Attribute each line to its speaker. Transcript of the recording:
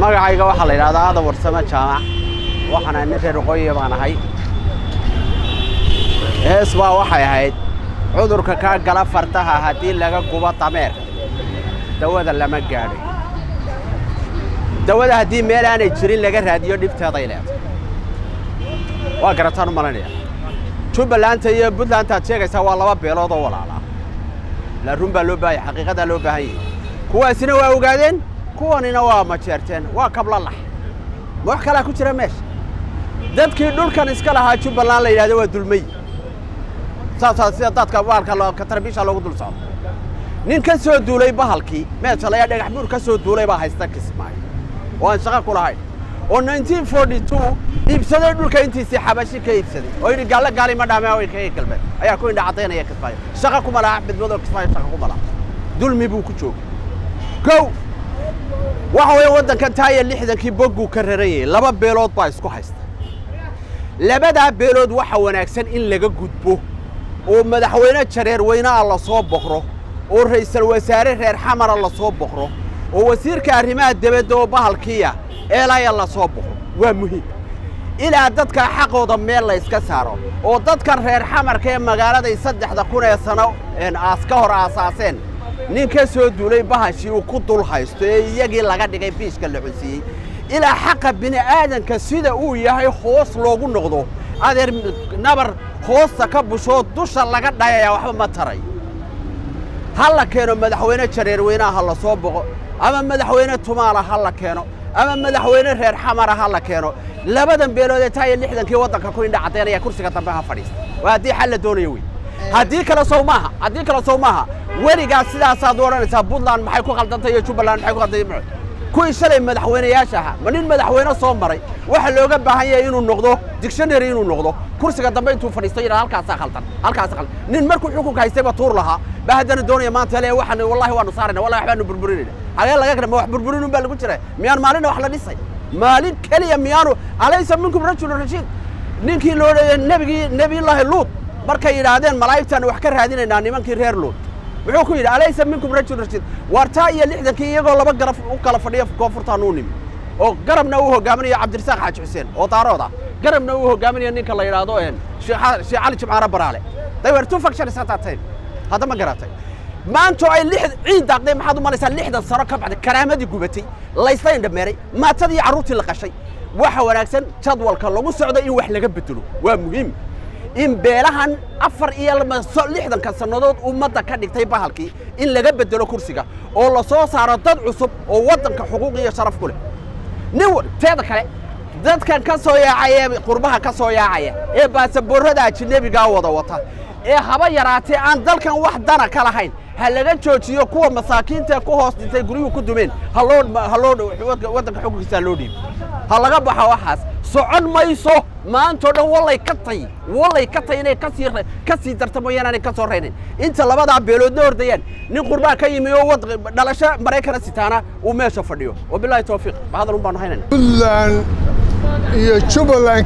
Speaker 1: magacayga waxa la yiraahdaa Aada Warsame Jaamac waxaan ahay reer Qoyo baan ahay heesba waxay ahayd cudurka ka gala fartaha hadii laga gubo dameer dawada lama gaadhay dawada hadii meel aanay jirin laga raadiyo dhibteeda ay leedahay waa garataan malanaya Jubbaland iyo Puntland aad sheegaysaa waa laba beelood oo walaala la runba loo baahay xaqiiqada loo baahay kuwaasina waa ogaadeen kuwanina waa ma jeerteen waa kabla lax wax kala ku jira meesh dadkii dhulkan iska lahaa Jubbaland la yiraahdo waa dulmay sida dadka waalka loo ka tarbiyada loogu dul socdo nin ka soo duulay bahalkii meesha la dhagax buur ka soo duulay baa haysta Kismaayo oo shaqo ku lahayd oo 1942 iibsaday dhulka intiisii xabashi ka iibsaday oo in gaali ma dhaamay oo ka galbeed ayaa ku indha cadeynaya Kismaayo shaqo kuma laha midwada Kismaayo shaqo kuma laha dulmi buu ku joog kow waxa way wadankan taaya 60kii bogu ka rareeyay laba beelood baa isku haysta labada beelood waxa wanaagsan in laga gudbo oo madaxweyne jareer weynaha la soo boqro oo ra'iisul wasaare reer xamar la soo boqro oo wasiirka arrimaha dibadda oo bahalkiya eelaya la soo boqro waa muhiim ila dadka xaqooda meel la iska saaro oo dadka reer xamarka ee magaalada 3,000 sano aska hor asaaseen nin ka soo duulay bahashi uu ku dul haysto ee iyagii laga dhigay biishka la cusiyay ila xaq bini aadanka sida uu yahay hoos loogu noqdo adeer nabar hoosta ka busho dusha laga dhayaya waxba ma taray hal keeno madaxweyne jareer weynaha la soo boqo ama madaxweyne tumaala hal keeno ama madaxweyne reer xamar hal keeno labadan beelood ee taay 60kii wadanka ku indha cadeynaya kursiga dambe ha fadhiisto waa hadii xal la doonayo way hadii kala soo maaha wariga sidaas aad oranaysaa Puntland maxay ku qaldantahay Jubbaland maxay ku qaldantahay kuwii shalay madaxweynayaasha ma nin madaxweyne soo maray waxa looga baahan yahay inuu noqdo dictionary inuu noqdo kursiga dambe intuu fadhiisto ila halkaas qaldan nin markuu xukunka haystay ba tuur lahaa ba hadana doonaya maanta le waxaan wallahi waanu saarayna wallahi waxbaanu burburinayna halka laga garmo wax burburin baa lagu jiray miyaan maalin wax la dhisay maalin kaliya miyaanu alaysa minkum rajulun rashid ninkii loo leeyahay nabi ilaahi luut markay yiraahdeen malaa'igtan wax ka raadinayna nimankii reer luut wuxuu ku yiri alaysa minkum rajul rashid warta iyo 60kii iyagoo laba garab u kala fadhiyo koonfurta nuunim oo garabna uu hogaaminayo Cabdirasaaq Xaaji Xuseen oo taarooda garabna uu hogaaminayo ninka la yiraahdo Sheekh Ali Jimcaale Baraale they were two factions at that time hada ma garatay maanta ay ciid daaqday maxaad u malaysaa 60 sano ka bacdi karaamadii gubatay laysay indhameeray maatadii caruurtii la qashay waxa wanaagsan jadwalka lagu socdo in wax laga bedelo waa muhiim in beelahan 4 sanadood ummadda ka dhigtay bahalkii in laga bedelo kursiga oo la soo saaro dad cusub oo wadanka xuquuq iyo sharaf ku leh nin teeda kale dadkan ka soo yaacay qurbaha ka soo yaacay ee baasaboorada ajnabiga wata ee haba yaraatay aan dalkan wax dana ka lahayn ha laga joojiyo kuwa masaakiinta ku hoos dhintay guriyuhu ku dumeen haloo wadanka xuquuqiisa loo dhiib ha laga baxo waxaas socon mayso maanta dhan walay ka tay inay ka sii dartamayaan inay ka soo reeyeen inta labada beeloodna hordayaan nin qurbaa ka yimi oo dhalasho Mareykan sitaana uu meesha fadhiyo wabillahi tawfiiq hadal baan haynaa
Speaker 2: Puntland iyo Jubbaland